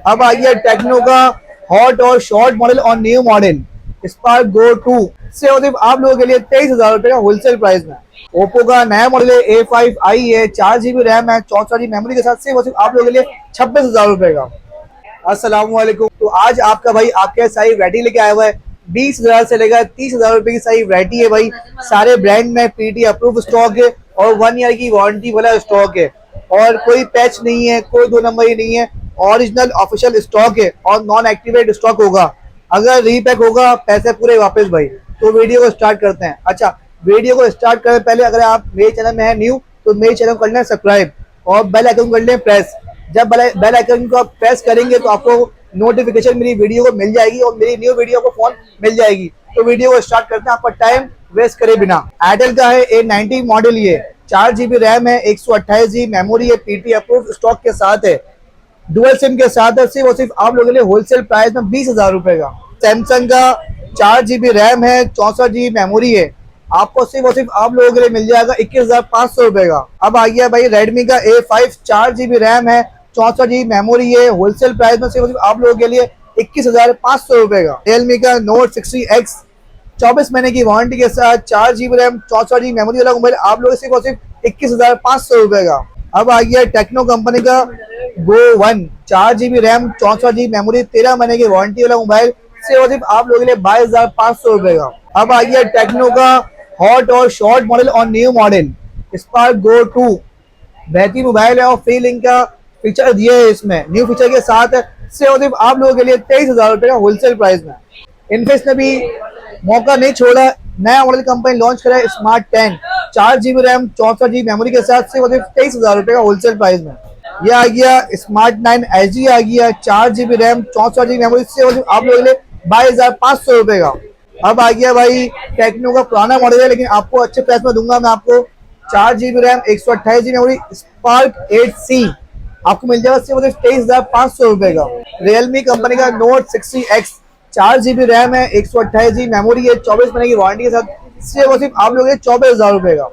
अब आ गया टेक्नो का हॉट और शॉर्ट मॉडल और न्यू मॉडल स्पार्क गो 2 से सिर्फ आप लोगों के लिए 23,000 रुपए का होलसेल प्राइस में। ओप्पो का नया मॉडल है A5i है, 4 GB रैम है, 64 GB मेमोरी के साथ सिर्फ आप लोगों के लिए 26,000 रुपए का। अस्सलाम वालेकुम। तो आज आपका भाई आपके सारी वैरायटी लेके आया हुआ है। 20,000 से लेकर 30,000 रुपए की सारी वैरायटी है भाई। सारे ब्रांड में पीटी अप्रूव स्टॉक है और 1 ईयर की वारंटी वाला स्टॉक है और कोई पैच नहीं है, कोई 2 नंबर ही नहीं है। ओरिजिनल ऑफिशियल स्टॉक है और नॉन एक्टिवेट स्टॉक होगा। अगर रीपैक होगा पैसे पूरे वापस भाई। तो वीडियो को स्टार्ट करते हैं। अच्छा, वीडियो को स्टार्ट करने पहले अगर आप मेरे चैनल में है न्यू तो मेरे चैनल को कर लें सब्सक्राइब और बेल आइकन कर लें प्रेस। जब बेल आइकन को आप प्रेस करेंगे तो आपको नोटिफिकेशन मेरी वीडियो को मिल जाएगी और मेरी न्यू वीडियो को फोन मिल जाएगी। तो वीडियो को स्टार्ट करते हैं आपका टाइम वेस्ट करे बिना। एयरटेल का है A90 मॉडल, ये 4 GB रैम है, 128 GB मेमोरी है, पीटी अप्रूव स्टॉक के साथ है, डुअल सिम के साथ है। सिर्फ और सिर्फ आप लोगों के लिए होलसेल प्राइस में 20,000 रुपए का। सैमसंग का 4 GB रैम है, 64 GB मेमोरी है, आपको सिर्फ और सिर्फ आप लोगों के लिए मिल जाएगा 21,500 रुपए का। अब आ गया भाई रेडमी का A5, 4 GB रैम है, 64 GB मेमोरी है, होलसेल प्राइस में सिर्फ और सिर्फ आप लोगों के लिए 21,500 रुपए का। रियलमी का Note 60X 24 महीने की वारंटी के साथ, 4 GB रैम, 64 GB मेमोरी वाला मोबाइल आप लोग सिर्फ और सिर्फ 21,500 रुपए का। अब आ गया टेक्नो कंपनी का Go 1, 4 GB RAM, 64 GB memory, 13 महीने की वारंटी वाला मोबाइल सिर्फ और सिर्फ आप लोगों के लिए 22,500 रुपए का। अब आ गया टेक्नो का हॉट और शॉर्ट मॉडल और न्यू मॉडल स्पार्क गो 2, बेहतरीन मोबाइल है और फ्री लिंक का फीचर दिए है इसमें, न्यू फीचर के साथ सिर्फ और सिर्फ आप लोगों के लिए 23,000 रुपए का होलसेल प्राइस में। इनफेक्स ने भी मौका नहीं छोड़ा, नया मॉडल कंपनी लॉन्च करा है smart 10, 4 GB RAM, 64 GB memory के साथ सिर्फ 23,000 रुपए का होलसेल प्राइस में। यह आ गया स्मार्ट 9 SG आ गया, 4 GB रैम, 64 GB मेमोरी से आप लोगों के लिए 22,500 रुपए का। अब आ गया भाई टेक्नो का पुराना मॉडल है लेकिन आपको अच्छे प्राइस में दूंगा मैं। आपको 4 GB RAM, 128 GB memory, spark 8C आपको मिल जाएगा सिर्फ 23,500 रुपए का। रियलमी कंपनी का Note 60X 4 GB रैम है, 128 GB मेमोरी है, 24 महीने की वारंटी के साथ सिर्फ आप लोग 24,000 रुपए का।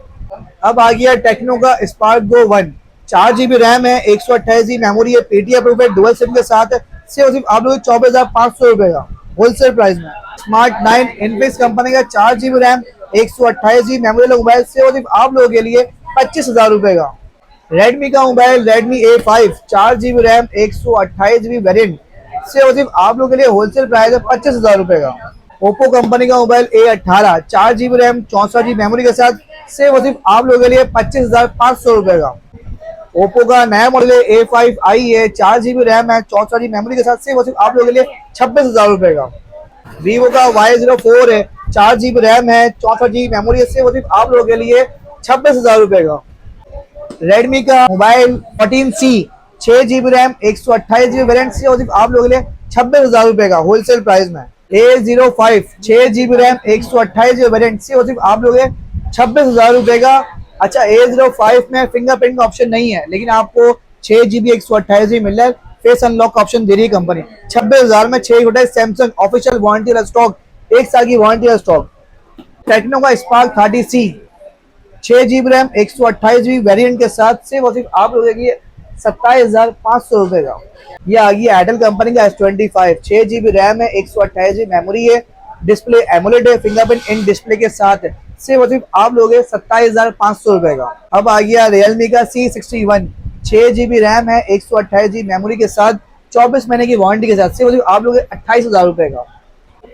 अब आ गया टेक्नो का स्पार्क गो 1, 4 GB रैम है, 128 GB मेमोरी है, पेटी अप्रूव है, डुअल सिम के साथ सिर्फ आप लोग 24,500 रुपए का होलसेल प्राइस में। स्मार्ट 9 इनफिक्स कंपनी का 4 GB RAM, 128 GB memory mobile सिर्फ आप लोगों के लिए 25,000 रुपए का। रेडमी का mobile Redmi A5, 4 GB RAM, 128 GB variant सिर्फ आप लोगों के लिए होलसेल प्राइस है 25,000 रुपए का। ओप्पो कंपनी का mobile A18, 4 GB RAM, 64 GB memory के साथ सिर्फ आप लोगों के लिए 25,500 रुपए का। ओप्पो का नया मॉडल है A5i है, 4 GB रैम है, 64 GB मेमोरी के साथ सिर्फ आप लोगों के लिए 26,000 रुपए का। वीवो का Y04 है, 4 GB रैम है, 64 GB मेमोरी है, सिर्फ आप लोगों के लिए 26,000 रुपए का। रेडमी का mobile 14C, 6 GB RAM, 128 GB variant सिर्फ आप लोगों के लिए 26,000 रुपए का होलसेल प्राइस में। A05, 6 GB RAM, 128 GB variant सिर्फ आप लोगों के 26,000 रुपए का। अच्छा, A05 में फिंगरप्रिंट का ऑप्शन नहीं है लेकिन आपको 6 GB 128 GB मिल रहा है, फेस अनलॉक का ऑप्शन दे रही है कंपनी। 26,000 में 6 सैमसंग ऑफिशियल वारंटी वाला स्टॉक, 1 साल की वारंटी वाला स्टॉक। टेक्नो का spark 30C, 6 GB RAM, 128 GB variant के साथ सिर्फ आप लोगों के लिए 27,500 रुपए का। ये आ गया एयरटेल कंपनी का S25, 6 GB रैम है, 128 GB मेमोरी है, डिस्प्ले एमोलेड है, फिंगरप्रिंट इन डिस्प्ले के साथ सिर्फ आप लोग 27,500 रुपए का। अब आ गया रियलमी का C61, 6 GB रैम है, 128 GB मेमोरी के साथ, 24 महीने की वारंटी के साथ सिर्फ आप लोग 28,000 रुपए का।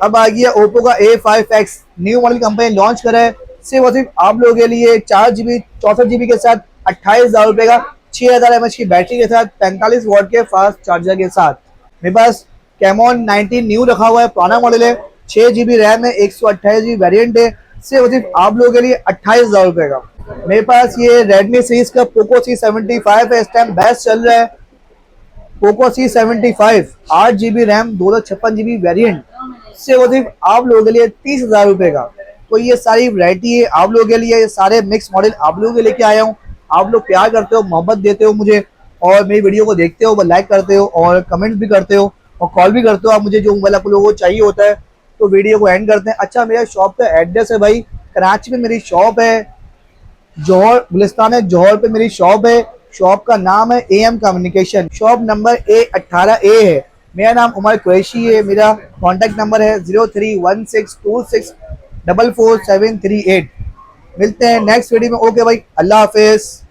अब आ गया ओप्पो का A5X, new model company launch करा है, सिर्फ आप लोगों के लिए 4 GB 64 GB के साथ 28,000 रुपए का, 6000 mAh की बैटरी के साथ, 45 वॉट के फास्ट चार्जर के साथ। मेरे पास कैमॉन 19 न्यू रखा हुआ है, पुराना मॉडल है, 6 GB रैम है, 128 GB वेरिएंट है, सिर्फ आप लोगों के लिए 28,000 रुपए का। मेरे पास ये Redmi सीरीज का Poco C75 है, इस टाइम बेस्ट चल रहा है। Poco C75 8 GB RAM, 256 GB variant सिर्फ आप लोगों के लिए 30,000 रुपए का। तो ये सारी वैरायटी है आप लोगों के लिए, ये सारे मिक्स मॉडल आप लोगों के लेके आया हूँ। आप लोग प्यार करते हो, मोहब्बत देते हो मुझे और मेरी वीडियो को देखते हो, लाइक करते हो और कमेंट भी करते हो और कॉल भी करते हो आप मुझे, जो मोबाइल आप लोगों को चाहिए होता है। तो वीडियो को एंड करते हैं। अच्छा, मेरा शॉप का एड्रेस है भाई, कराची में मेरी शॉप है, जौहर गुलिस्तान है, जौहर पे मेरी शॉप है। शॉप का नाम है AM communication, shop number A18A है। मेरा नाम उमर कुरैशी है। मेरा कॉन्टैक्ट नंबर है 031626444738। मिलते हैं नेक्स्ट वीडियो में। ओके भाई, अल्लाह हाफिज।